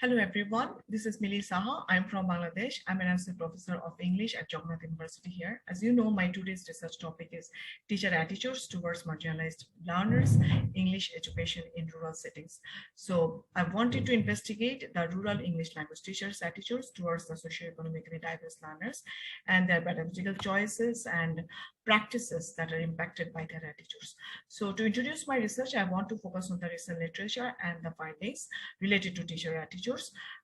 Hello everyone, this is Mili Saha. I'm from Bangladesh. I'm an assistant professor of English at Jagannath University here. As you know, my today's research topic is teacher attitudes towards marginalized learners, English education in rural settings. So I wanted to investigate the rural English language teachers' attitudes towards the socioeconomically diverse learners and their pedagogical choices and practices that are impacted by their attitudes. So to introduce my research, I want to focus on the recent literature and the findings related to teacher attitudes.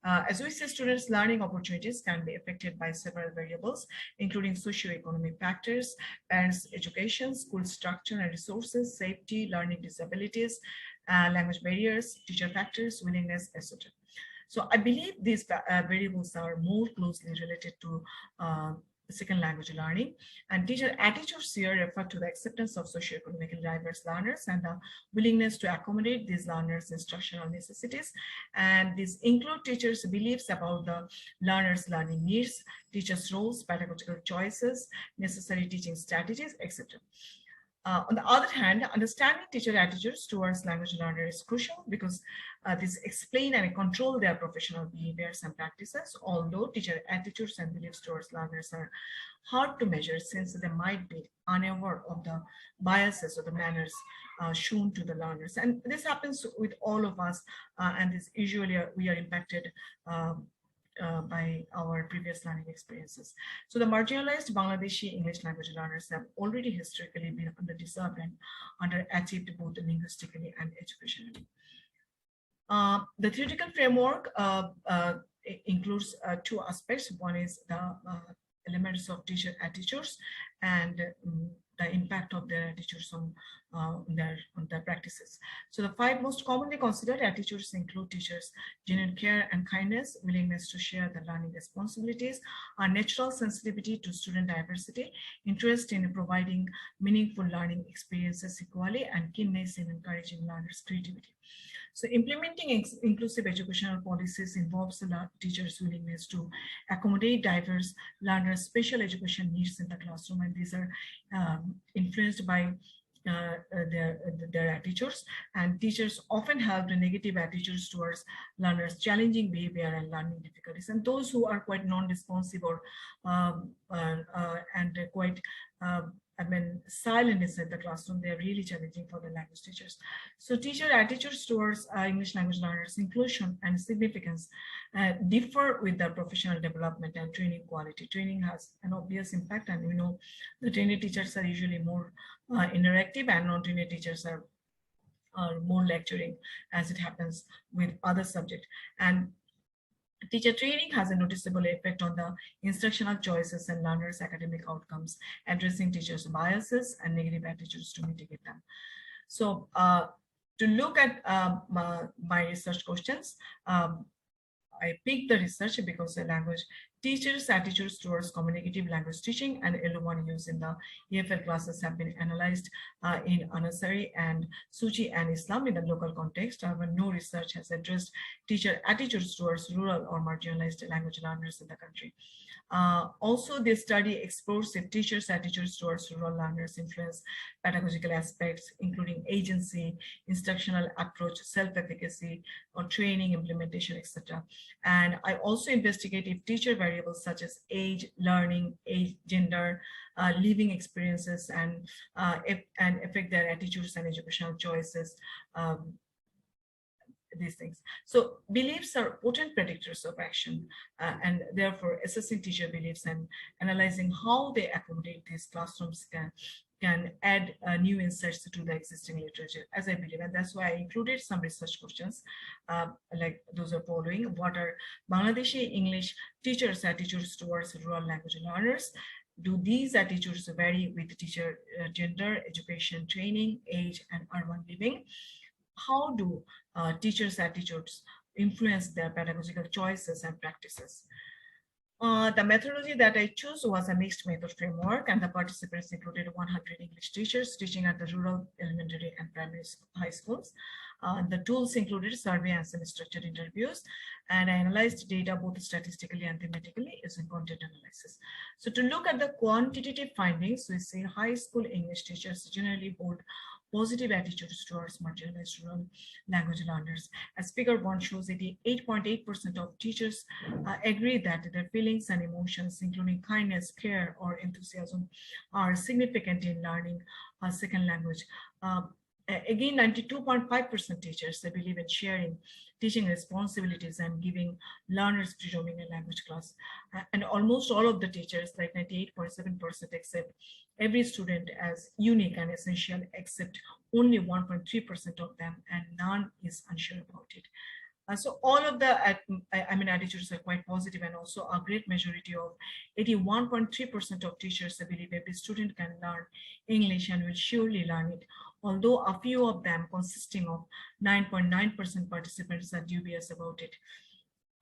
As we say, students' learning opportunities can be affected by several variables, including socioeconomic factors, parents' education, school structure and resources, safety, learning disabilities, language barriers, teacher factors, willingness, etc. So I believe these variables are more closely related to second language learning, and teacher attitudes here refer to the acceptance of socioeconomically diverse learners and the willingness to accommodate these learners' instructional necessities. And these include teachers' beliefs about the learners' learning needs, teachers' roles, pedagogical choices, necessary teaching strategies, etc. On the other hand, understanding teacher attitudes towards language learners is crucial because these explain and control their professional behaviors and practices, although teacher attitudes and beliefs towards learners are hard to measure since they might be unaware of the biases or the manners shown to the learners. And this happens with all of us, and this usually we are impacted by our previous learning experiences. So the marginalized Bangladeshi English language learners have already historically been under-deserved and under-achieved both linguistically and educationally. The theoretical framework includes two aspects. One is the elements of teacher attitudes and the impact of their attitudes on their practices. So the five most commonly considered attitudes include teachers' genuine care and kindness, willingness to share the learning responsibilities, a natural sensitivity to student diversity, interest in providing meaningful learning experiences equally, and keenness in encouraging learners' creativity. So implementing inclusive educational policies involves the teachers' willingness to accommodate diverse learners' special education needs in the classroom, and these are influenced by their attitudes, and teachers often have the negative attitudes towards learners' challenging behavior and learning difficulties, and those who are quite non-responsive or and quite silent inside the classroom, they are really challenging for the language teachers. So teacher attitudes towards English language learners' inclusion and significance differ with the professional development and training quality. Training has an obvious impact, and we know the trainee teachers are usually more interactive, and non-trainee teachers are more lecturing, as it happens with other subjects. And teacher training has a noticeable effect on the instructional choices and learners' academic outcomes, addressing teachers' biases and negative attitudes to mitigate them. So to look at my research questions, I picked the research because the language teachers' attitudes towards communicative language teaching and LO1 use in the EFL classes have been analyzed in Anasari and Suchi and Islam in the local context. However, no research has addressed teacher attitudes towards rural or marginalized language learners in the country. Also, this study explores if teachers' attitudes towards rural learners influence pedagogical aspects, including agency, instructional approach, self-efficacy, or training, implementation, etc. And I also investigate if teacher variables such as age, learning, age, gender, living experiences, and affect their attitudes and educational choices. These things. So beliefs are potent predictors of action, and therefore assessing teacher beliefs and analyzing how they accommodate these classrooms can add new insights to the existing literature, as I believe. And that's why I included some research questions, like those are following. What are Bangladeshi English teachers' attitudes towards rural language learners? Do these attitudes vary with teacher gender, education, training, age, and urban living? How do teachers' attitudes influence their pedagogical choices and practices? The methodology that I chose was a mixed method framework, and the participants included 100 English teachers teaching at the rural elementary and primary high schools. The tools included survey and semi-structured interviews, and I analyzed data both statistically and thematically using content analysis. So to look at the quantitative findings, we see high school English teachers generally hold positive attitudes towards marginalized rural language learners. As figure 1 shows, 88.8% of teachers agree that their feelings and emotions, including kindness, care, or enthusiasm, are significant in learning a second language. Again, 92.5% teachers they believe in sharing teaching responsibilities and giving learners freedom in a language class. And almost all of the teachers, like 98.7%, accept every student as unique and essential, except only 1.3% of them, and none is unsure about it. So all of the attitudes are quite positive, and also a great majority of 81.3% of teachers believe every student can learn English and will surely learn it, although a few of them, consisting of 9.9% participants, are dubious about it.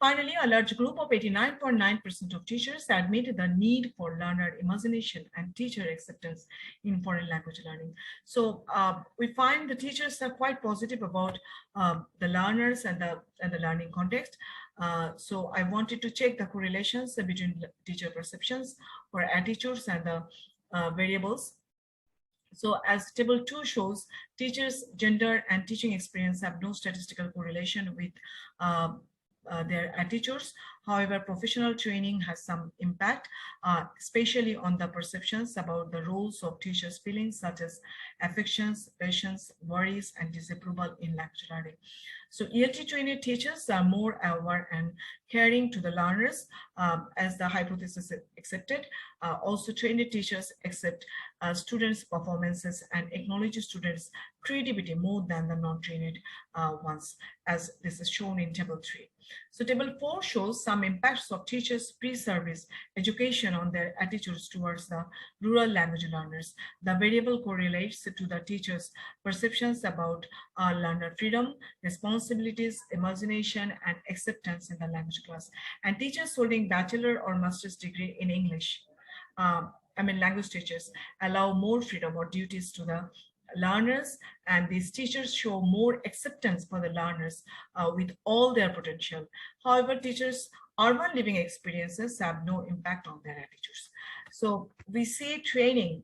Finally, a large group of 89.9% of teachers admit the need for learner imagination and teacher acceptance in foreign language learning. So we find the teachers are quite positive about the learners and the learning context. So I wanted to check the correlations between teacher perceptions or attitudes and the variables. So as table 2 shows, teachers' gender and teaching experience have no statistical correlation with their attitudes. However, professional training has some impact, especially on the perceptions about the roles of teachers' feelings, such as affections, passions, worries, and disapproval in language learning. So ELT trained teachers are more aware and caring to the learners, as the hypothesis accepted. Also, trained teachers accept students' performances and acknowledge students' creativity more than the non-trained ones, as this is shown in table 3. So table 4 shows some impacts of teachers' pre-service education on their attitudes towards the rural language learners. The variable correlates to the teachers' perceptions about learner freedom, responsibilities, imagination, and acceptance in the language class. And teachers holding bachelor or master's degree in English, language teachers, allow more freedom or duties to the learners, and these teachers show more acceptance for the learners with all their potential. However, teachers' urban living experiences have no impact on their attitudes. So we see training,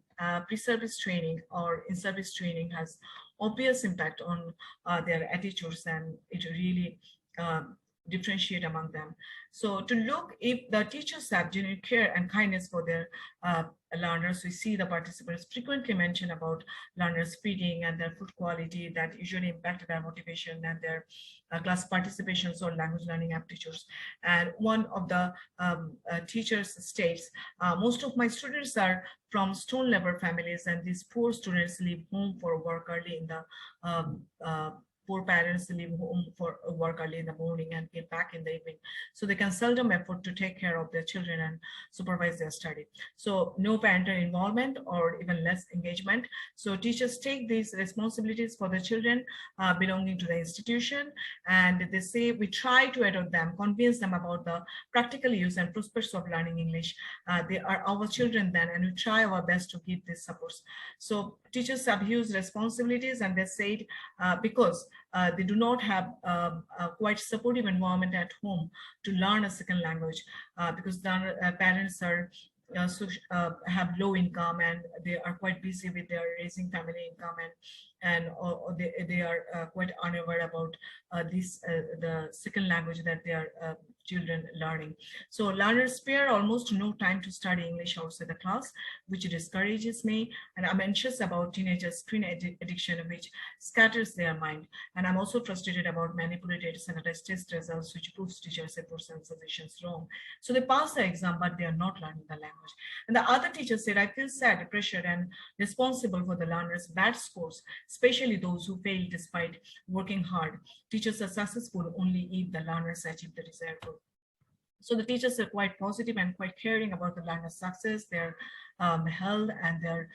pre-service training or in-service training has obvious impact on their attitudes, and it really differentiate among them. So to look if the teachers have genuine care and kindness for their learners, we see the participants frequently mention about learners feeding and their food quality that usually impact their motivation and their class participations or language learning aptitudes. And one of the teachers states, most of my students are from stone labor families, and these poor students leave home for work early in the poor parents leave home for work early in the morning and get back in the evening. So they can seldom afford to take care of their children and supervise their study. So no parental involvement or even less engagement. So teachers take these responsibilities for the children belonging to the institution, and they say we try to adopt them, convince them about the practical use and prospects of learning English. They are our children then, and we try our best to give these supports. So teachers have huge responsibilities, and they said because they do not have a quite supportive environment at home to learn a second language, because the parents are have low income, and they are quite busy with their raising family income, and they are quite unaware about the second language that they are children learning. So learners spare almost no time to study English outside the class, which discourages me. And I'm anxious about teenagers' screen addiction, which scatters their mind. And I'm also frustrated about manipulated standardized test results, which proves teachers' efforts and suggestions wrong. So they pass the exam, but they are not learning the language. And the other teacher said, I feel sad, pressured, and responsible for the learners' bad scores, especially those who fail despite working hard. Teachers are successful only if the learners achieve the desired goal. So the teachers are quite positive and quite caring about the learner's success, their health, and their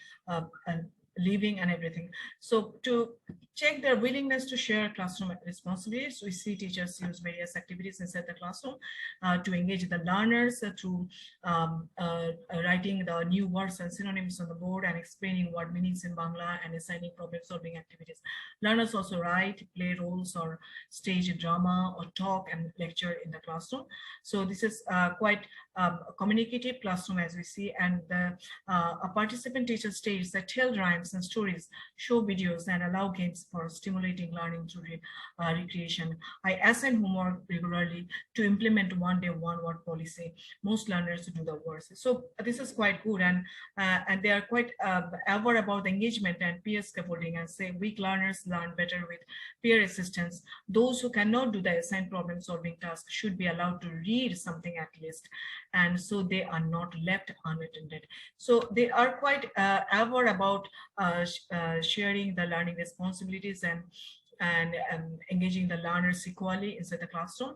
living and everything. So to check their willingness to share classroom responsibilities, we see teachers use various activities inside the classroom to engage the learners through writing the new words and synonyms on the board and explaining word meanings in Bangla and assigning problem solving activities. Learners also write, play roles, or stage drama, or talk and lecture in the classroom. So this is quite a communicative classroom, as we see. And a participant teacher states that tell rhymes artworks and stories, show videos, and allow games for stimulating learning through recreation. I assign homework regularly to implement one-day, one-word policy. Most learners do the work. So this is quite good, and they are quite aware about the engagement and peer scaffolding, and say weak learners learn better with peer assistance. Those who cannot do the assigned problem-solving task should be allowed to read something at least, and so they are not left unattended. So they are quite aware about sharing the learning responsibilities and engaging the learners equally inside the classroom,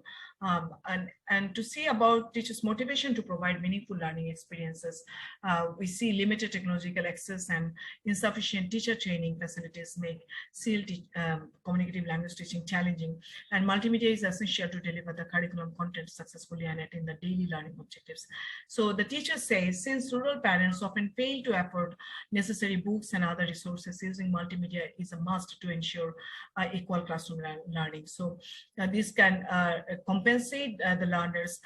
and to see about teachers' motivation to provide meaningful learning experiences. We see limited technological access and insufficient teacher training facilities make communicative language teaching challenging, and multimedia is essential to deliver the curriculum content successfully and attain the daily learning objectives. So the teacher says, since rural parents often fail to afford necessary books and other resources, using multimedia is a must to ensure equal classroom learning. So this can compensate the learners'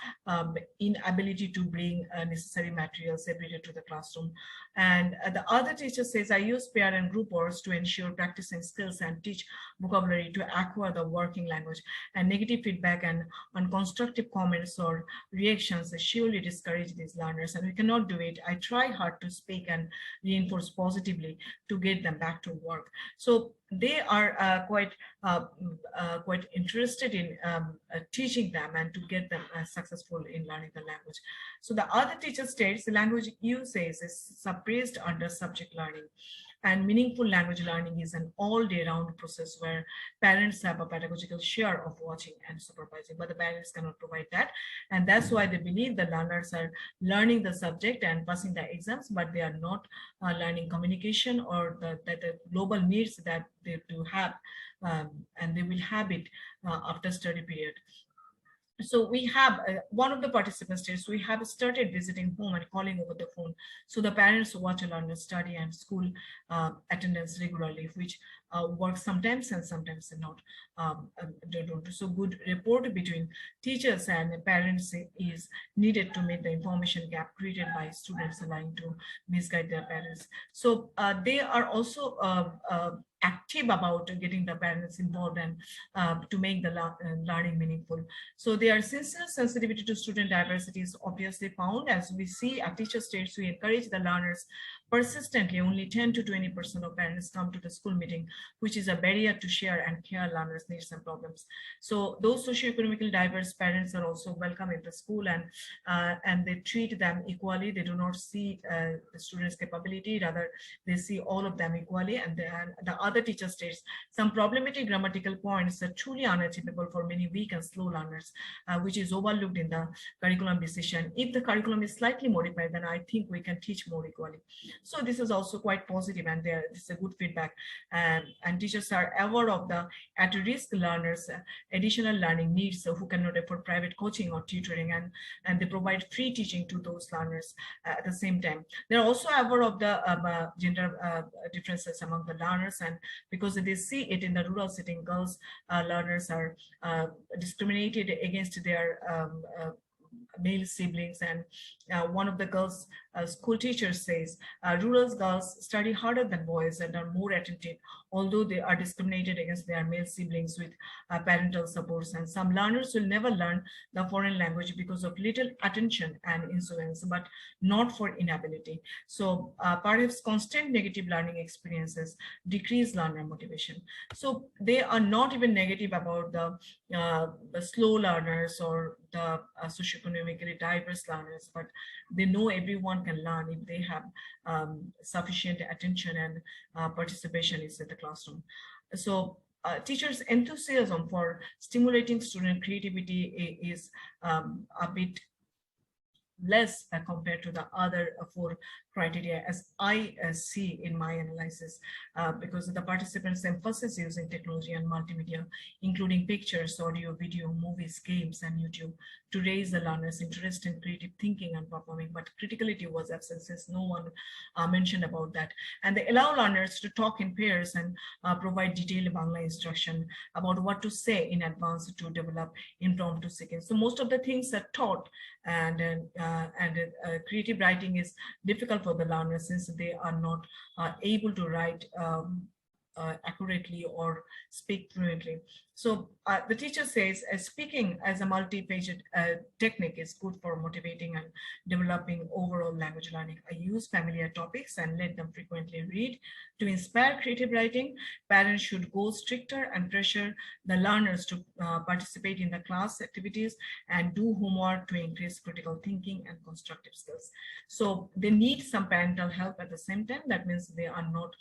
inability to bring necessary materials every day to the classroom. And the other teacher says, I use pair and group works to ensure practicing skills and teach vocabulary to acquire the working language. And negative feedback and unconstructive comments or reactions surely discourage these learners, and we cannot do it. I try hard to speak and reinforce positively to get them back to work. So they are quite interested in teaching them and to get them successful in learning the language. So the other teacher states the language usage is suppressed under subject learning, and meaningful language learning is an all-day round process where parents have a pedagogical share of watching and supervising, but the parents cannot provide that. And that's why they believe the learners are learning the subject and passing the exams, but they are not learning communication or the global needs that they do have, and they will have it after study period. So we have one of the participants states, we have started visiting home and calling over the phone. So the parents watch a learner study and school attendance regularly, which works sometimes and sometimes not. Don't. So good rapport between teachers and parents is needed to make the information gap created by students allowing to misguide their parents. So they are also active about getting the parents involved and to make the learning meaningful. So their sincere sensitivity to student diversity is obviously found. As we see at teacher states, we encourage the learners persistently. Only 10 to 20% of parents come to the school meeting, which is a barrier to share and care learners' needs and problems. So those socioeconomically diverse parents are also welcome in the school, and they treat them equally. They do not see the students' capability, rather they see all of them equally. And the other teacher states some problematic grammatical points are truly unachievable for many weak and slow learners, which is overlooked in the curriculum decision. If the curriculum is slightly modified, then I think we can teach more equally. So this is also quite positive, and this is a good feedback. And teachers are aware of the at-risk learners' additional learning needs, who cannot afford private coaching or tutoring, and they provide free teaching to those learners at the same time. They're also aware of the gender differences among the learners, and because they see it in the rural setting, girls learners are discriminated against their male siblings. And one of the girls school teachers says rural girls study harder than boys and are more attentive, although they are discriminated against their male siblings with parental supports. And some learners will never learn the foreign language because of little attention and influence, but not for inability. So perhaps constant negative learning experiences decrease learner motivation. So they are not even negative about the slow learners or the socioeconomically diverse learners, but they know everyone can learn if they have sufficient attention and participation is in the classroom. So teachers' enthusiasm for stimulating student creativity is a bit less compared to the other four criteria, as I see in my analysis, because the participants' emphasis using technology and multimedia, including pictures, audio, video, movies, games, and YouTube, to raise the learners' interest in creative thinking and performing. But criticality was absent, since no one mentioned about that. And they allow learners to talk in pairs and provide detailed Bangla instruction about what to say in advance to develop impromptu sequence. So most of the things are taught, and creative writing is difficult for for the learners since they are not able to write accurately or speak fluently. So the teacher says speaking as a multi-paged technique is good for motivating and developing overall language learning. I use familiar topics and let them frequently read. To inspire creative writing, parents should go stricter and pressure the learners to participate in the class activities and do homework to increase critical thinking and constructive skills. So they need some parental help at the same time. That means they are not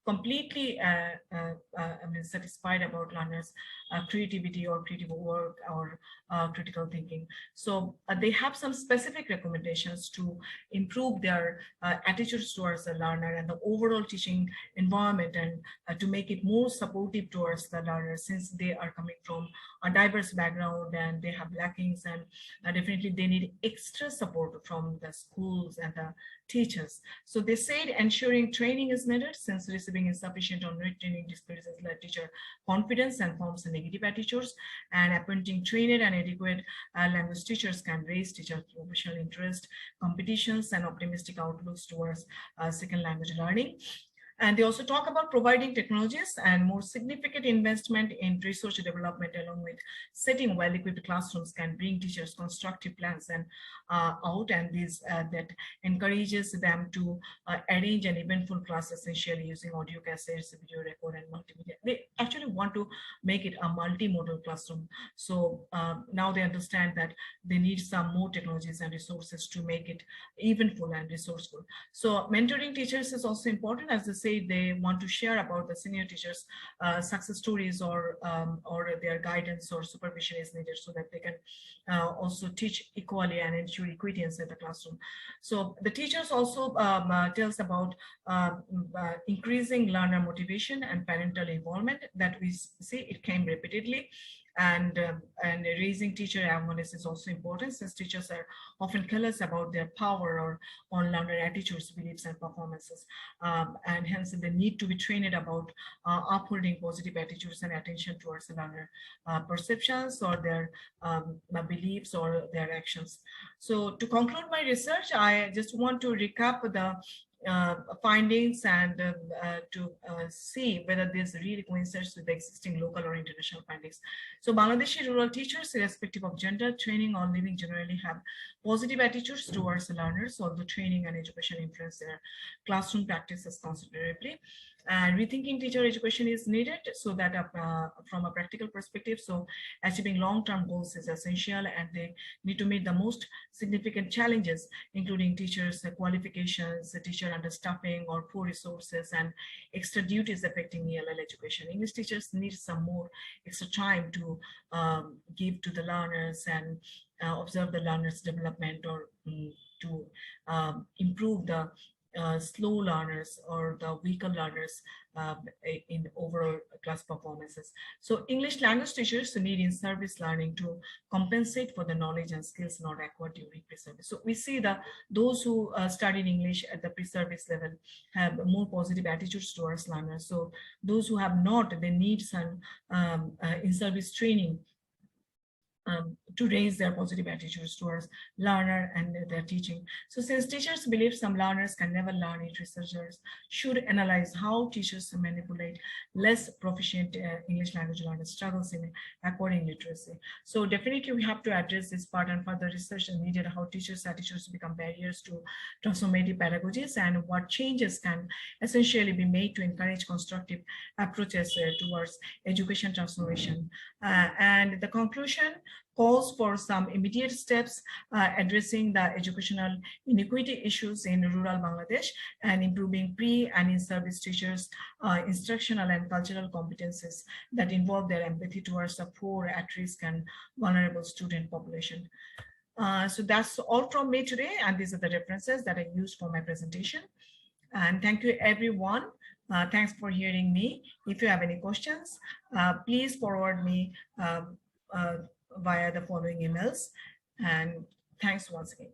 completely satisfied about learners' creativity or creative work or critical thinking. So they have some specific recommendations to improve their attitudes towards the learner and the overall teaching environment, and to make it more supportive towards the learner, since they are coming from a diverse background and they have lackings, and definitely they need extra support from the schools and the teachers. So they said ensuring training is needed, since receiving insufficient or not training discourages the teacher confidence and forms negative attitudes, and appointing trained and adequate language teachers can raise teachers' professional interest, competitions, and optimistic outlooks towards second language learning. And they also talk about providing technologies and more significant investment in research development, along with setting well-equipped classrooms can bring teachers constructive plans and out, and this that encourages them to arrange an eventful class, essentially using audio cassettes, video record, and multimedia. They actually want to make it a multimodal classroom. So now they understand that they need some more technologies and resources to make it eventful and resourceful. So mentoring teachers is also important, as they say they want to share about the senior teachers' success stories, or their guidance or supervision is needed, so that they can also teach equally and ensure equity inside the classroom. So the teachers also tells about increasing learner motivation and parental involvement, that we see it came repeatedly. And raising teacher awareness is also important, since teachers are often careless about their power or on learner attitudes, beliefs, and performances, and hence they need to be trained about upholding positive attitudes and attention towards the learner perceptions or their beliefs or their actions. So to conclude my research, I just want to recap the findings and to see whether this really coincides with the existing local or international findings. So Bangladeshi rural teachers, irrespective of gender, training, or living, generally have positive attitudes towards the learners, although training and education influence their classroom practices considerably. And rethinking teacher education is needed, so that from a practical perspective, so achieving long-term goals is essential, and they need to meet the most significant challenges, including teachers' qualifications, teacher understaffing or poor resources, and extra duties affecting ELL education. English teachers need some more extra time to give to the learners and observe the learners' development, or to improve the slow learners or the weaker learners in overall class performances. So English language teachers need in-service learning to compensate for the knowledge and skills not acquired during pre-service. So we see that those who studied English at the pre-service level have more positive attitudes towards learners. So those who have not, they need some in-service training to raise their positive attitudes towards learner and their teaching. So since teachers believe some learners can never learn it, researchers should analyze how teachers manipulate less proficient English language learners struggles in acquiring literacy. So definitely we have to address this part, and further research is needed how teachers' attitudes become barriers to transformative pedagogies, and what changes can essentially be made to encourage constructive approaches towards education transformation. And the conclusion calls for some immediate steps addressing the educational inequity issues in rural Bangladesh, and improving pre and in-service teachers' instructional and cultural competences that involve their empathy towards the poor, at-risk, and vulnerable student population. So that's all from me today, and these are the references that I used for my presentation. And thank you, everyone. Thanks for hearing me. If you have any questions, please forward me via the following emails. And thanks once again.